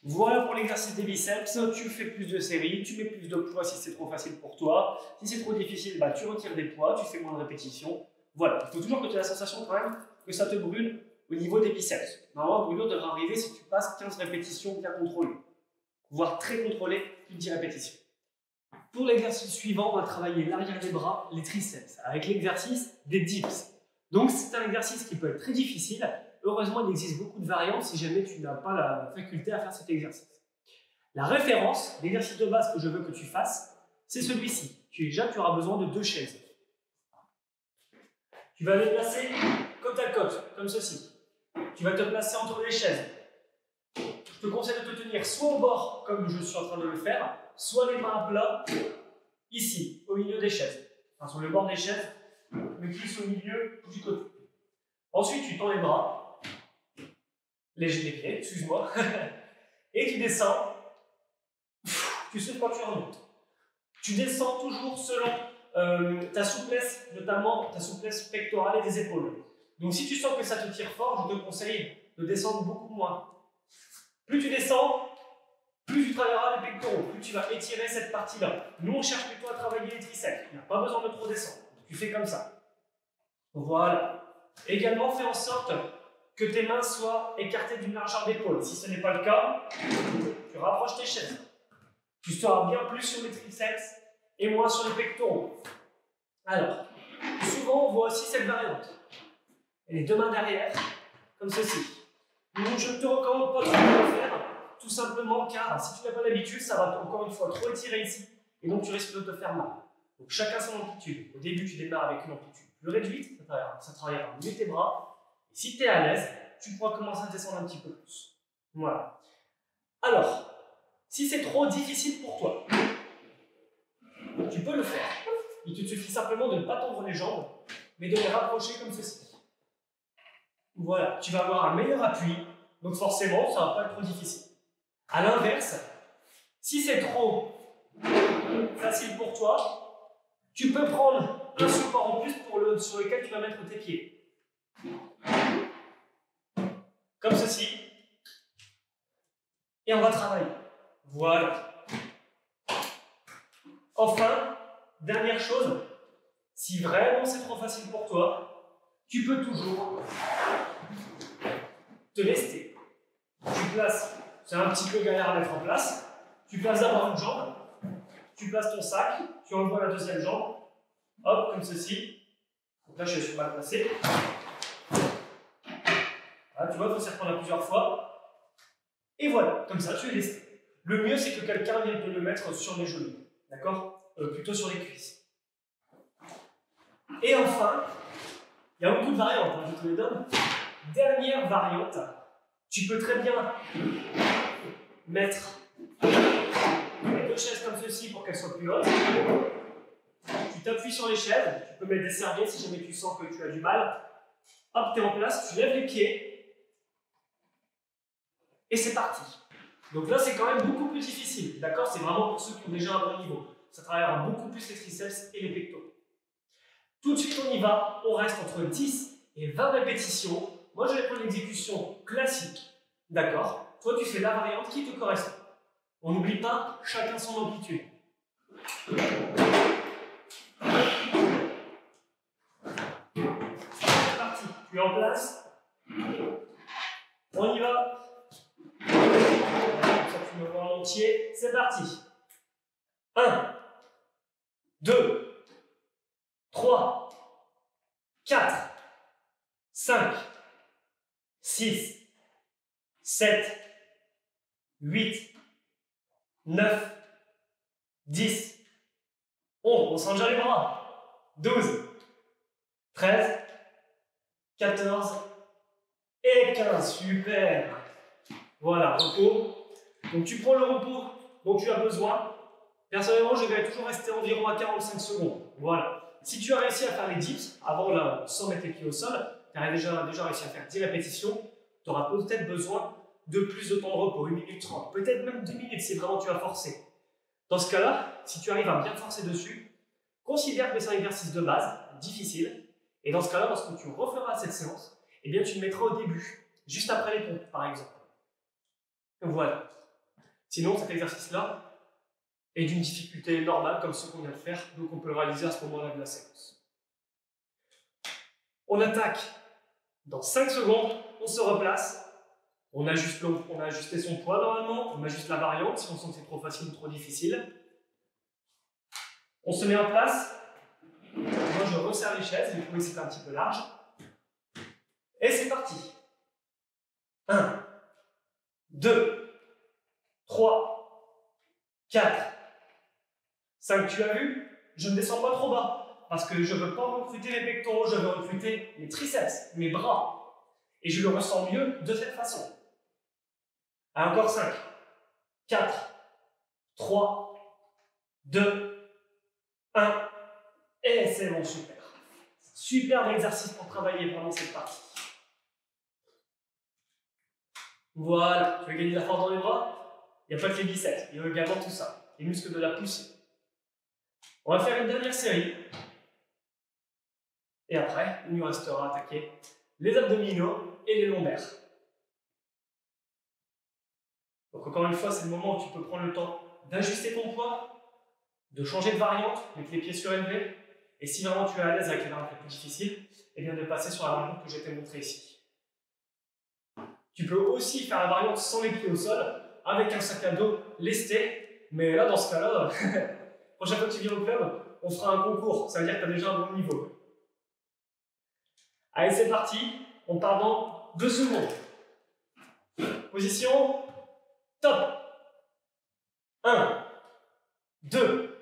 Voilà pour l'exercice des biceps. Tu fais plus de séries, tu mets plus de poids si c'est trop facile pour toi. Si c'est trop difficile, bah, tu retires des poids, tu fais moins de répétitions. Voilà. Il faut toujours que tu aies la sensation quand même que ça te brûle au niveau des biceps. Normalement, la brûlure devrait arriver si tu passes 15 répétitions bien contrôlées. Voire très contrôlées, plus de 10 répétitions. Pour l'exercice suivant, on va travailler l'arrière des bras, les triceps, avec l'exercice des dips. Donc c'est un exercice qui peut être très difficile. Heureusement, il existe beaucoup de variantes si jamais tu n'as pas la faculté à faire cet exercice. La référence, l'exercice de base que je veux que tu fasses, c'est celui-ci. Déjà, tu auras besoin de 2 chaises. Tu vas les placer côte à côte, comme ceci. Tu vas te placer entre les chaises. Je te conseille de te tenir soit au bord, comme je suis en train de le faire, soit les mains à plat, ici, au milieu des chaises. Enfin, sur le bord des chaises, le cuisse au milieu du côté. Ensuite, tu tends les bras, les pieds, excuse-moi, et tu descends. Tu sais quand tu remontes. Tu descends toujours selon ta souplesse, notamment ta souplesse pectorale et des épaules. Donc si tu sens que ça te tire fort, je te conseille de descendre beaucoup moins. Plus tu descends, plus tu travailleras les pectoraux, plus tu vas étirer cette partie-là. Nous, on cherche plutôt à travailler les triceps. Il n'y a pas besoin de trop descendre. Tu fais comme ça. Voilà. Également, fais en sorte que tes mains soient écartées d'une largeur d'épaule. Si ce n'est pas le cas, tu rapproches tes chaises. Tu seras bien plus sur les triceps et moins sur les pectoraux. Alors, souvent, on voit aussi cette variante. Et les 2 mains derrière, comme ceci. Donc, je ne te recommande pas de le faire, tout simplement car si tu n'as pas l'habitude, ça va encore une fois trop étirer ici, et donc tu risques de te faire mal. Donc, chacun son amplitude. Au début, tu démarres avec une amplitude plus réduite, ça travaillera mieux tes bras. Et si tu es à l'aise, tu pourras commencer à descendre un petit peu plus. Voilà. Alors, si c'est trop difficile pour toi, tu peux le faire. Il te suffit simplement de ne pas tendre les jambes, mais de les rapprocher comme ceci. Voilà, tu vas avoir un meilleur appui, donc forcément, ça ne va pas être trop difficile. A l'inverse, si c'est trop facile pour toi, tu peux prendre un support en plus sur lequel tu vas mettre tes pieds. Comme ceci. Et on va travailler. Voilà. Enfin, dernière chose, si vraiment c'est trop facile pour toi, tu peux toujours te lester. Tu places, c'est un petit peu galère à mettre en place, tu places d'abord une jambe, tu places ton sac, tu envoies la deuxième jambe, hop, comme ceci. Donc là, je suis mal placé. Voilà, tu vois, il faut s'y reprendre plusieurs fois. Et voilà, comme ça, tu es lesté. Le mieux, c'est que quelqu'un vienne te le mettre sur les genoux, d'accord, plutôt sur les cuisses. Et enfin, il y a beaucoup de variantes, je te les donne. Dernière variante, tu peux très bien mettre les 2 chaises comme ceci pour qu'elles soient plus hautes. Tu t'appuies sur les chaises, tu peux mettre des serviettes si jamais tu sens que tu as du mal. Hop, tu es en place, tu lèves les pieds et c'est parti. Donc là, c'est quand même beaucoup plus difficile, d'accord? C'est vraiment pour ceux qui ont déjà un bon niveau. Ça travaillera beaucoup plus les triceps et les pectoraux. Tout de suite, on y va. On reste entre 10 et 20 répétitions. Moi, je vais prendre l'exécution classique, d'accord? Toi, tu fais la variante qui te correspond. On n'oublie pas, chacun son amplitude. C'est parti. Tu es en place. On y va. Ça, tu me vois en entier. C'est parti. 1, 2, 3, 4, 5, 6, 7, 8, 9, 10, 11, on sent déjà les bras, 12, 13, 14 et 15, super. Voilà, repos. Donc tu prends le repos dont tu as besoin. Personnellement, je vais toujours rester environ à 45 secondes. Voilà. Si tu as réussi à faire les dips, avant là, sans mettre les pieds au sol, tu as déjà réussi à faire 10 répétitions, tu auras peut-être besoin de plus de temps de repos, 1 minute 30, peut-être même 2 minutes si vraiment tu as forcé. Dans ce cas-là, si tu arrives à bien forcer dessus, considère que c'est un exercice de base, difficile, et dans ce cas-là, lorsque tu referas cette séance, eh bien, tu le mettras au début, juste après les pompes, par exemple. Voilà. Sinon, cet exercice-là est d'une difficulté normale, comme ce qu'on vient de faire, donc on peut le réaliser à ce moment-là de la séance. On attaque dans 5 secondes, on se replace, on a ajusté son poids normalement, on ajuste la variante si on sent que c'est trop facile ou trop difficile. On se met en place. Moi, je resserre les chaises. J'ai trouvé que c'était un petit peu large. Et c'est parti. 1, 2, 3, 4, 5. Tu as vu? Je ne descends pas trop bas. Parce que je ne veux pas recruter les pectoraux, je veux recruter mes triceps, mes bras. Et je le ressens mieux de cette façon. Encore 5, 4, 3, 2, 1. Et c'est bon, super. Super exercice pour travailler pendant cette partie. Voilà, tu veux gagner de la force dans les bras? Il n'y a pas que les biceps, il y a également tout ça. Les muscles de la poussée. On va faire une dernière série. Et après, il nous restera à attaquer les abdominaux et les lombaires. Donc encore une fois, c'est le moment où tu peux prendre le temps d'ajuster ton poids, de changer de variante, mettre les pieds surélevés. Et si vraiment tu es à l'aise avec les variantes les plus difficiles, eh bien de passer sur la variante que je t'ai montrée ici. Tu peux aussi faire la variante sans les pieds au sol, avec un sac à dos lesté. Mais là, dans ce cas-là, prochaine fois que tu viens au club, on fera un concours. Ça veut dire que tu as déjà un bon niveau. Allez, c'est parti. On part dans 2 secondes. Position top. 1, 2,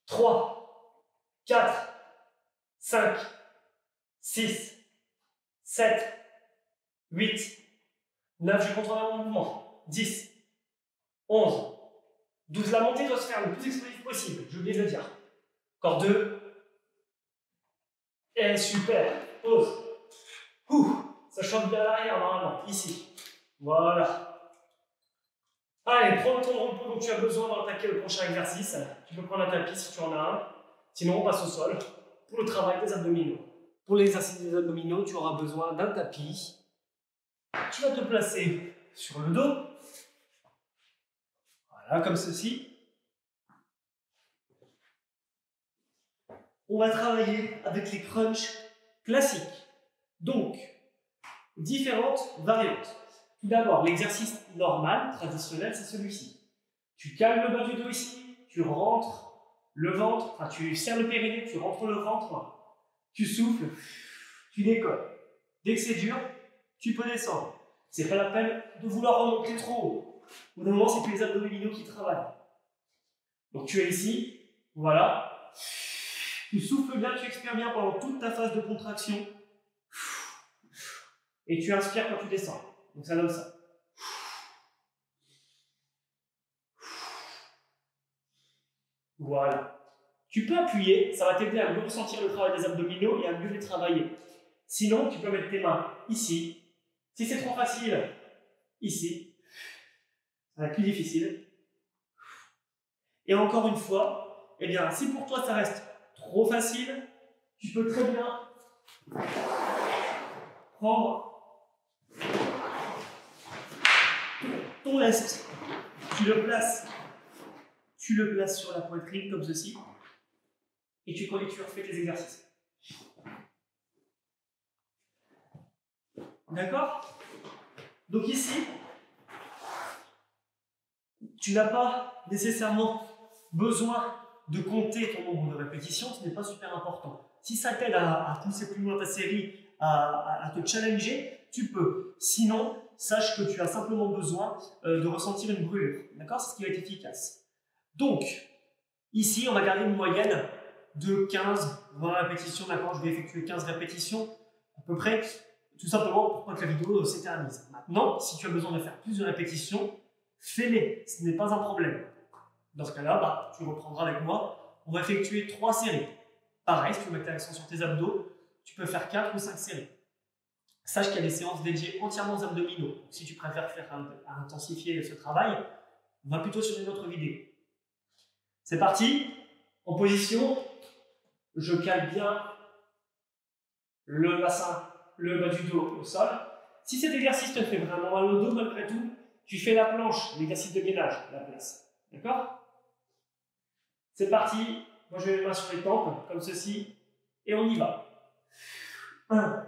3, 4, 5, 6, 7, 8, 9, je contrôle mon mouvement. 10, 11, 12. La montée doit se faire le plus explosif possible, j'ai oublié de le dire. Encore 2. Et super. Pause. Ça chante bien à l'arrière normalement, ici. Voilà. Allez, prends le temps de repos dont tu as besoin pour attaquer le prochain exercice. Tu peux prendre un tapis si tu en as un. Sinon, on passe au sol pour le travail des abdominaux. Pour l'exercice des abdominaux, tu auras besoin d'un tapis. Tu vas te placer sur le dos. Voilà, comme ceci. On va travailler avec les crunchs classiques. Donc, différentes variantes. Tout d'abord, l'exercice normal, traditionnel, c'est celui-ci. Tu calmes le bas du dos ici, tu rentres le ventre, enfin tu serres le périnée, tu rentres le ventre, tu souffles, tu décolles. Dès que c'est dur, tu peux descendre. C'est pas la peine de vouloir remonter trop haut. Au bout d'un moment, c'est que les abdominaux qui travaillent. Donc tu es ici, voilà. Tu souffles bien, tu expires bien pendant toute ta phase de contraction. Et tu inspires quand tu descends. Donc ça donne ça. Voilà. Tu peux appuyer, ça va t'aider à mieux ressentir le travail des abdominaux et à mieux les travailler. Sinon, tu peux mettre tes mains ici. Si c'est trop facile, ici. Ça va être plus difficile. Et encore une fois, eh bien, si pour toi ça reste trop facile, tu peux très bien prendre ton lest. Tu le places sur la poitrine comme ceci. Et tu refais tes exercices. D'accord? Donc ici, tu n'as pas nécessairement besoin de compter ton nombre de répétitions, ce n'est pas super important. Si ça t'aide à pousser plus loin ta série, à te challenger, tu peux. Sinon, sache que tu as simplement besoin de ressentir une brûlure. D'accord? C'est ce qui va être efficace. Donc, ici, on va garder une moyenne de 15-20 répétitions. D'accord? Je vais effectuer 15 répétitions à peu près, tout simplement pour pas que la vidéo s'éternise. Maintenant, si tu as besoin de faire plus de répétitions, fais-les, ce n'est pas un problème. Dans ce cas-là, tu reprendras avec moi. On va effectuer 3 séries. Pareil, si tu veux mettre l'accent sur tes abdos, tu peux faire 4 ou 5 séries. Sache qu'il y a des séances dédiées entièrement aux abdominaux. Donc, si tu préfères faire intensifier ce travail, va plutôt sur une autre vidéo. C'est parti. En position, je cale bien le bassin, le bas du dos au sol. Si cet exercice te fait vraiment mal au dos, malgré tout, tu fais la planche, l'exercice de gainage, la place. D'accord? C'est parti. Moi, je mets les mains sur les tempes, comme ceci, et on y va. 1,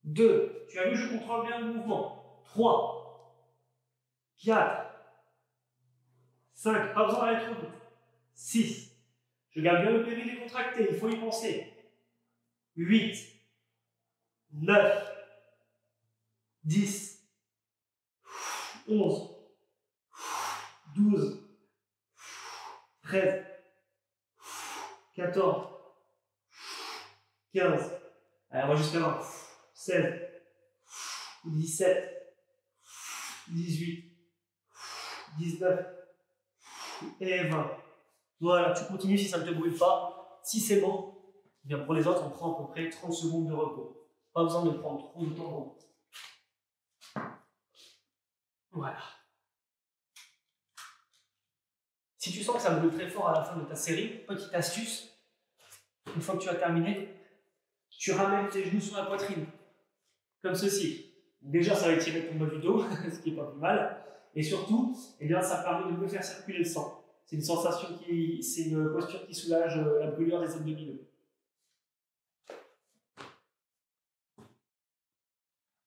2, tu as vu, je contrôle bien le mouvement. 3, 4, 5, pas besoin d'aller trop vite. 6, Je garde bien le périnée décontracté, il faut y penser. 8, 9, 10, 11, 12, 13, 14, 15. Allez, on va jusqu'à 20. 16, 17, 18, 19 et 20. Voilà, tu continues si ça ne te brûle pas. Si c'est bon, bien pour les autres, on prend à peu près 30 secondes de repos. Pas besoin de prendre trop de temps. Voilà. Si tu sens que ça brûle très fort à la fin de ta série, petite astuce, une fois que tu as terminé, tu ramènes tes genoux sur la poitrine, comme ceci. Déjà, ça va étirer ton bas du dos, ce qui n'est pas plus mal. Et surtout, eh bien, ça permet de mieux faire circuler le sang. C'est une posture qui soulage la brûlure des abdominaux.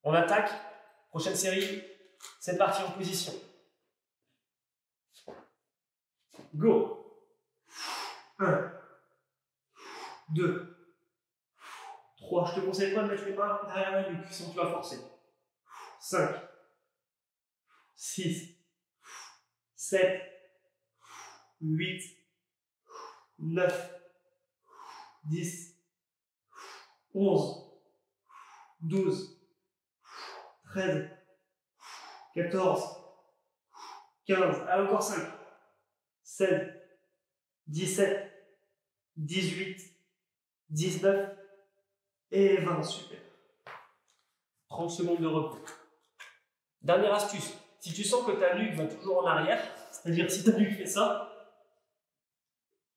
On attaque. Prochaine série. C'est parti en position. Go. 1, 2, 3. Je te conseille pas de mettre les mains derrière la nuque, sinon tu vas forcer. 5, 6, 7, 8, 9, 10, 11, 12, 13, 14, 15, allez, encore 5, 16, 17, 18, 19 et 20, super. 30 secondes de repos. Dernière astuce, si tu sens que ta nuque va toujours en arrière, c'est-à-dire si ta nuque fait ça,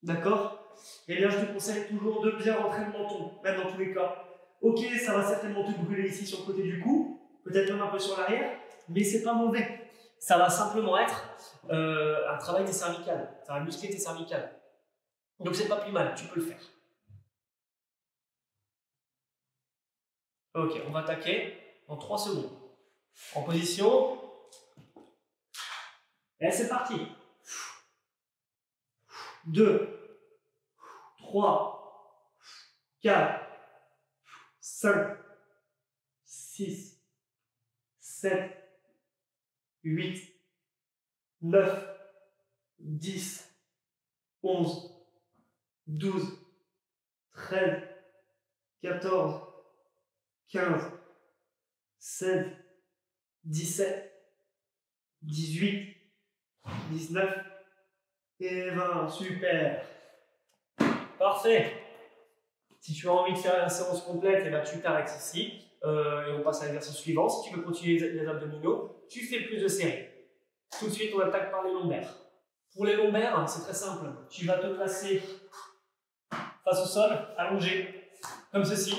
d'accord, eh bien je te conseille toujours de bien rentrer le menton, même dans tous les cas. Ok, ça va certainement te brûler ici sur le côté du cou, peut-être même un peu sur l'arrière, mais c'est pas mauvais. Ça va simplement être un travail des cervicales, ça va muscler tes cervicales. Donc c'est pas plus mal, tu peux le faire. Ok, on va attaquer en 3 secondes. En position. Et c'est parti. 2, 3, 4, 5, 6, 7, 8, 9, 10, 11, 12, 13, 14, 15, 16, 17, 18, 19 et 20. Super. Parfait. Si tu as envie de faire la séance complète, eh ben, tu t'arrêtes ici et on passe à l'exercice suivant. Si tu veux continuer les abdominaux, tu fais plus de séries. Tout de suite, on attaque par les lombaires. Pour les lombaires, c'est très simple. Tu vas te placer face au sol, allongé, comme ceci.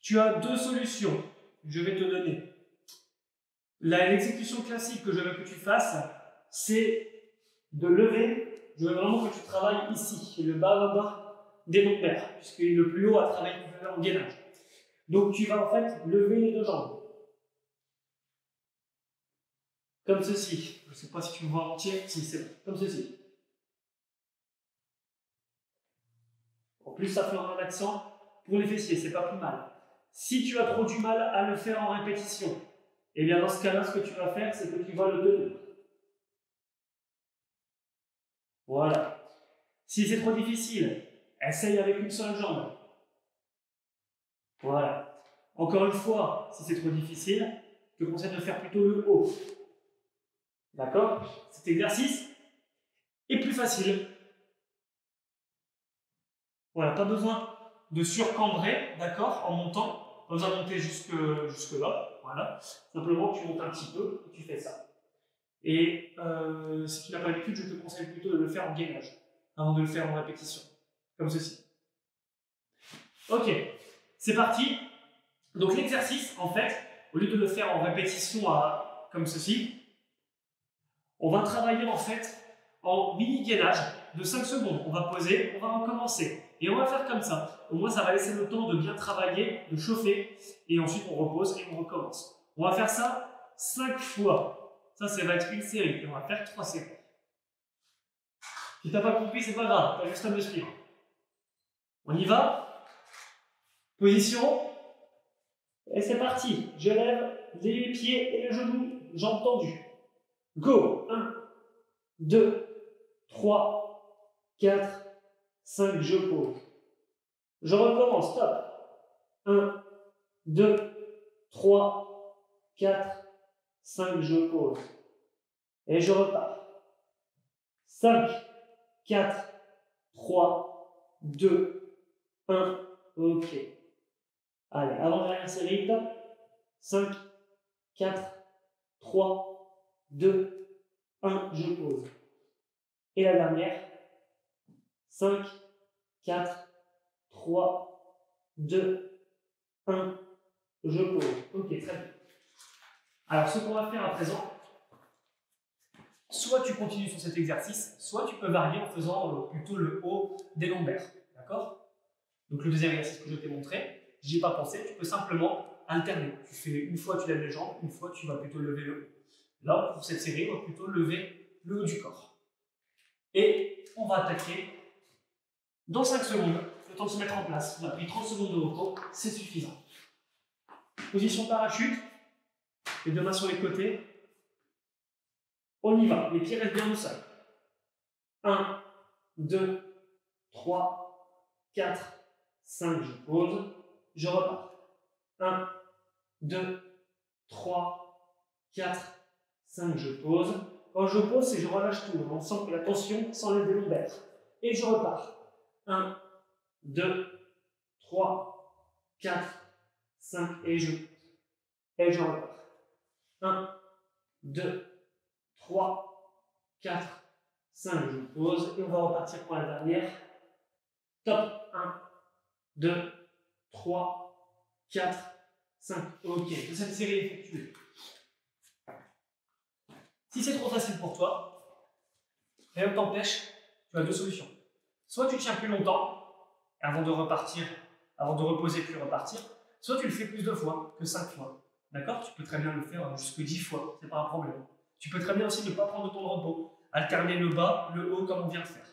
Tu as 2 solutions. Je vais te donner. L'exécution classique que je veux que tu fasses, c'est de lever. Je veux vraiment que tu travailles ici, le bas des lombaires, puisque le plus haut a travaillé en gainage. Donc tu vas en fait lever les 2 jambes. Comme ceci. Je ne sais pas si tu me vois entier. Si, c'est bon. Comme ceci. En plus, ça fera un accent pour les fessiers, c'est pas plus mal. Si tu as trop du mal à le faire en répétition, eh bien dans ce cas-là, ce que tu vas faire, c'est que tu vas le tenir. Voilà. Si c'est trop difficile, essaye avec une seule jambe. Voilà. Encore une fois, si c'est trop difficile, je te conseille de faire plutôt le haut. D'accord? Cet exercice est plus facile. Voilà, pas besoin de surcambrer, d'accord, en montant. Pas besoin de monter jusque là. Voilà. Simplement, tu montes un petit peu et tu fais ça. Et si tu n'as pas l'habitude, je te conseille plutôt de le faire en gainage, avant de le faire en répétition, comme ceci. Ok, c'est parti. Donc l'exercice, en fait, au lieu de le faire en répétition comme ceci, on va travailler en fait en mini gainage de 5 secondes. On va poser, on va recommencer. Et on va faire comme ça. Au moins, ça va laisser le temps de bien travailler, de chauffer. Et ensuite, on repose et on recommence. On va faire ça 5 fois. Ça va être une série. Et on va faire 3 séries. Si tu n'as pas compris, c'est pas grave, tu as juste à me suivre. On y va? Position. Et c'est parti. Je lève les pieds et les genoux, jambes tendues. Go. 1, 2, 3, 4, 5, je pose. Je recommence, stop. 1, 2, 3, 4, 5, je pose. Et je repars. 5, 4, 3, 2, 1, ok. Allez, avant-dernière série, top. 5, 4, 3, 2, 1, je pose. Et la dernière. 5, 4, 3, 2, 1, je pose. Ok, très bien. Alors, ce qu'on va faire à présent, soit tu continues sur cet exercice, soit tu peux varier en faisant plutôt le haut des lombaires. D'accord? Donc, le deuxième exercice que je t'ai montré, j'y ai pas pensé, tu peux simplement alterner. Tu fais une fois, tu lèves les jambes, une fois, tu vas plutôt lever le haut. Là, pour cette série, on va plutôt lever le haut du corps. Et on va attaquer dans 5 secondes, le temps de se mettre en place. On a pris 30 secondes de repos, c'est suffisant. Position parachute, les deux mains sur les côtés. On y va, les pieds restent bien au sol. 1, 2, 3, 4, 5, je pose, je repars. 1, 2, 3, 4, 5, je pose. Quand je pose, c'est je relâche tout. On sent que la tension s'enlève des lombaires. Et je repars. 1, 2, 3, 4, 5, et je pose. Et je repars. 1, 2, 3, 4, 5, je pose. Et on va repartir pour la dernière. Top. 1, 2, 3, 4, 5. Ok, de cette série effectuée. Si c'est trop facile pour toi, rien ne t'empêche, tu as deux solutions. Soit tu tiens plus longtemps, avant de repartir, avant de reposer puis repartir, soit tu le fais plus de fois que 5 fois. D'accord? Tu peux très bien le faire jusque 10 fois, c'est pas un problème. Tu peux très bien aussi ne pas prendre de temps de repos, alterner le bas, le haut comme on vient de faire.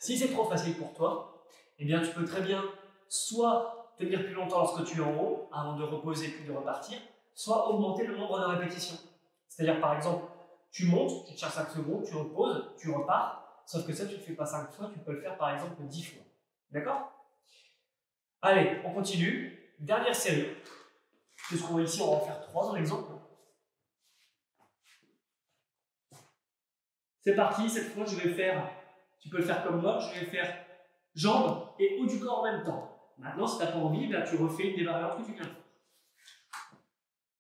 Si c'est trop facile pour toi, eh bien tu peux très bien soit tenir plus longtemps lorsque tu es en haut, avant de reposer puis de repartir, soit augmenter le nombre de répétitions. C'est-à-dire par exemple, tu montes, tu tiens 5 secondes, tu reposes, tu repars, sauf que ça tu ne le fais pas 5 fois, tu peux le faire par exemple 10 fois. D'accord? Allez, on continue. Dernière série. Puisqu'on ici, on va en faire 3 dans l'exemple. C'est parti, cette fois je vais faire, tu peux le faire comme moi, je vais faire jambes et haut du corps en même temps. Maintenant, si tu n'as pas envie, ben, tu refais une des variantes que tu viens de faire.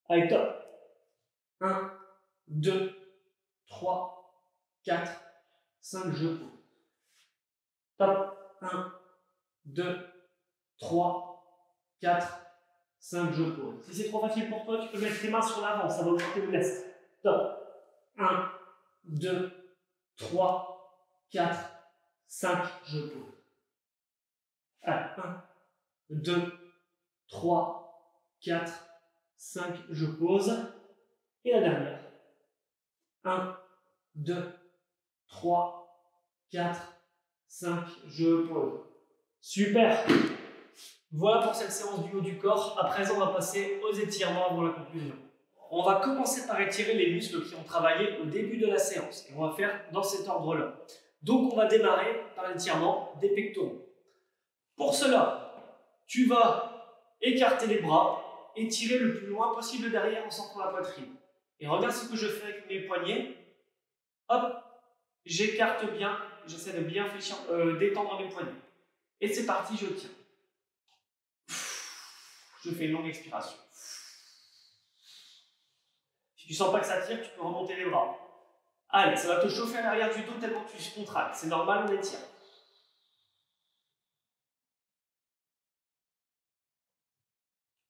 Allez, top. 1, 2, 3, 4, 5, je pose. Top. 1, 2, 3, 4, 5, je pose. Si c'est trop facile pour toi, tu peux mettre tes mains sur l'avant, ça va augmenter le lest. Top. 1, 2, 3, 4, 5, je pose. Allez, 1, 2, 3, 4, 5, je pose. Et la dernière. 1, 2, 3, 4, 5, je pose. Super! Voilà pour cette séance du haut du corps. À présent, on va passer aux étirements avant la conclusion. On va commencer par étirer les muscles qui ont travaillé au début de la séance. Et on va faire dans cet ordre-là. Donc, on va démarrer par l'étirement des pectoraux. Pour cela, tu vas écarter les bras et tirer le plus loin possible derrière en sentant la poitrine. Et regarde ce que je fais avec mes poignets. Hop, j'écarte bien, j'essaie de bien détendre mes poignets. Et c'est parti, je tiens. Je fais une longue expiration. Si tu ne sens pas que ça tire, tu peux remonter les bras. Allez, ça va te chauffer à l'arrière du dos tellement que tu contractes. C'est normal, on étire.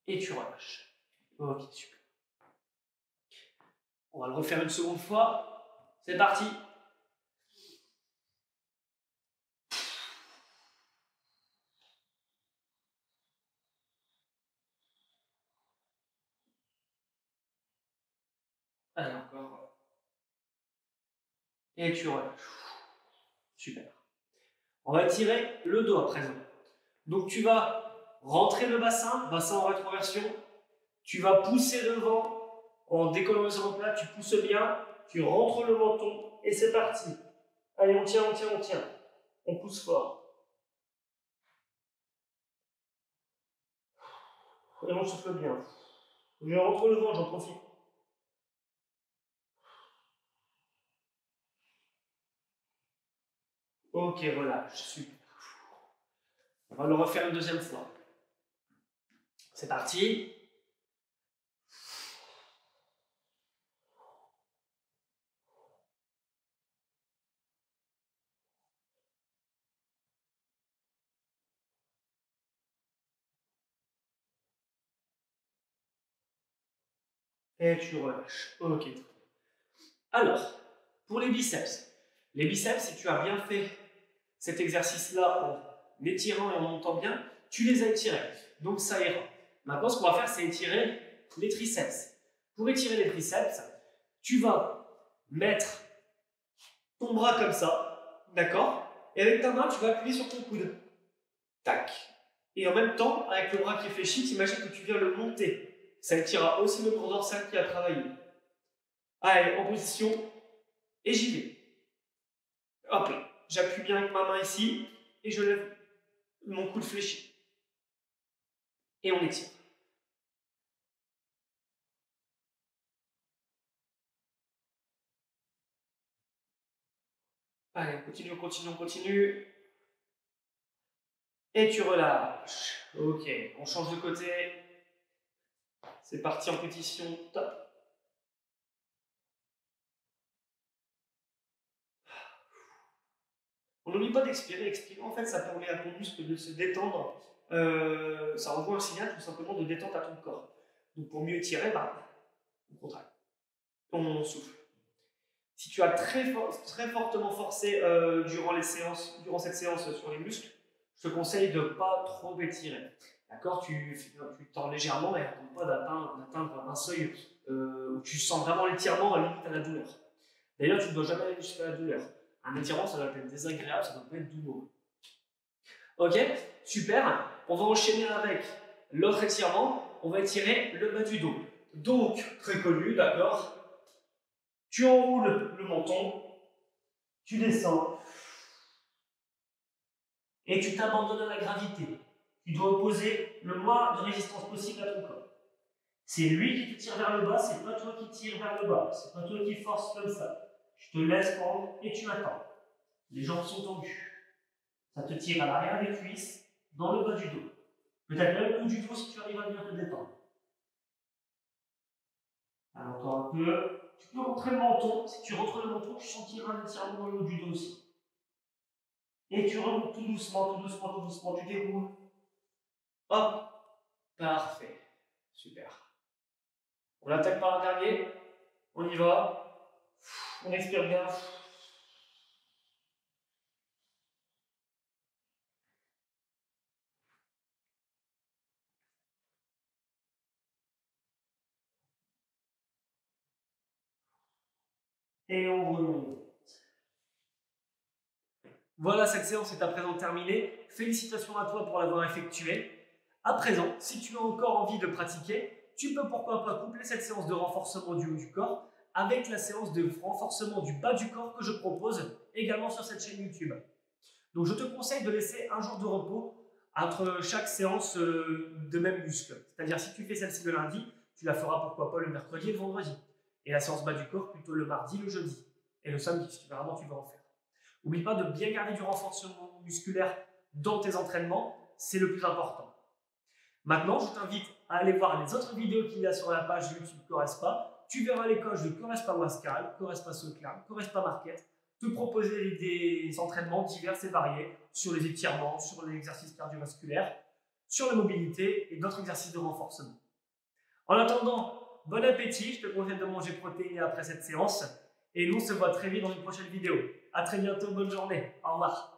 et tu relâches. Ok, super. On va le refaire une seconde fois. C'est parti. Allez, encore. Et tu relâches. Super. On va étirer le dos à présent. Donc tu vas rentrer le bassin en rétroversion. Tu vas pousser devant en décollant les omoplates, tu pousses bien, tu rentres le menton et c'est parti. Allez, on tient, on tient, on tient. On pousse fort. Et on souffle bien. Je rentre le vent, j'en profite. Ok, relâche, super. On va le refaire une deuxième fois. C'est parti. Et tu relâches. Ok. Alors, pour les biceps, si tu as bien fait cet exercice-là en étirant et en montant bien, tu les as étirés. Donc ça ira. Maintenant, ce qu'on va faire, c'est étirer les triceps. Pour étirer les triceps, tu vas mettre ton bras comme ça, d'accord? Et avec ta main, tu vas appuyer sur ton coude. Tac. Et en même temps, avec le bras qui est fléchi, t'imagines que tu viens le monter. Ça étirera aussi le cours dorsal qui a travaillé. Allez, en position, et j'y vais. Hop là. J'appuie bien avec ma main ici, et je lève mon coude fléchi. Et on étire. Allez, on continue, on continue, on continue. Et tu relâches. Ok, on change de côté. C'est parti en position top. On n'oublie pas d'expirer. Expirer, en fait, ça permet à ton muscle de se détendre. Ça envoie un signal tout simplement de détente à ton corps. Donc pour mieux étirer, on contracte. On souffle. Si tu as très fortement forcé durant cette séance sur les muscles, je te conseille de ne pas trop étirer. D'accord, tu tends légèrement et attends pas d'atteindre un seuil où tu sens vraiment l'étirement à limite à la douleur. D'ailleurs, tu ne dois jamais aller jusqu'à la douleur. Un étirement, ça doit être désagréable, ça doit pas être douloureux. Ok, super. On va enchaîner avec l'autre étirement. On va étirer le bas du dos. Donc, très connu, d'accord. Tu enroules le menton, tu descends et tu t'abandonnes à la gravité. Tu dois opposer le moins de résistance possible à ton corps. C'est lui qui te tire vers le bas, c'est pas toi qui tire vers le bas, c'est pas toi qui force comme ça. Je te laisse prendre et tu attends. Les jambes sont tendues. Ça te tire à l'arrière des cuisses, dans le bas du dos. Peut-être même le haut du dos si tu arrives à bien te détendre. Alors encore un peu. Tu peux rentrer le menton. Si tu rentres le menton, tu sentiras un étirement dans le haut du dos aussi. Et tu remontes tout doucement, tout doucement, tout doucement. Tu déroules. Hop. Parfait. Super. On attaque par un dernier. On y va. On expire bien. Et on remonte. Voilà, cette séance est à présent terminée. Félicitations à toi pour l'avoir effectuée. À présent, si tu as encore envie de pratiquer, tu peux pourquoi pas coupler cette séance de renforcement du haut du corps avec la séance de renforcement du bas du corps que je propose également sur cette chaîne YouTube. Donc je te conseille de laisser un jour de repos entre chaque séance de même muscle. C'est-à-dire si tu fais celle-ci le lundi, tu la feras pourquoi pas le mercredi et le vendredi. Et la séance bas du corps plutôt le mardi, le jeudi. Et le samedi, si tu vas en faire. N'oublie pas de bien garder du renforcement musculaire dans tes entraînements, c'est le plus important. Maintenant, je t'invite à aller voir les autres vidéos qu'il y a sur la page YouTube Correspa. Tu verras les coachs de Correspa Wascal, Correspa Soclam, Correspa Market te proposer des entraînements divers et variés sur les étirements, sur les exercices cardiovasculaires. sur la mobilité et d'autres exercices de renforcement. En attendant, bon appétit, je te conseille de manger protéiné après cette séance et nous on se voit très vite dans une prochaine vidéo. A très bientôt, bonne journée, au revoir.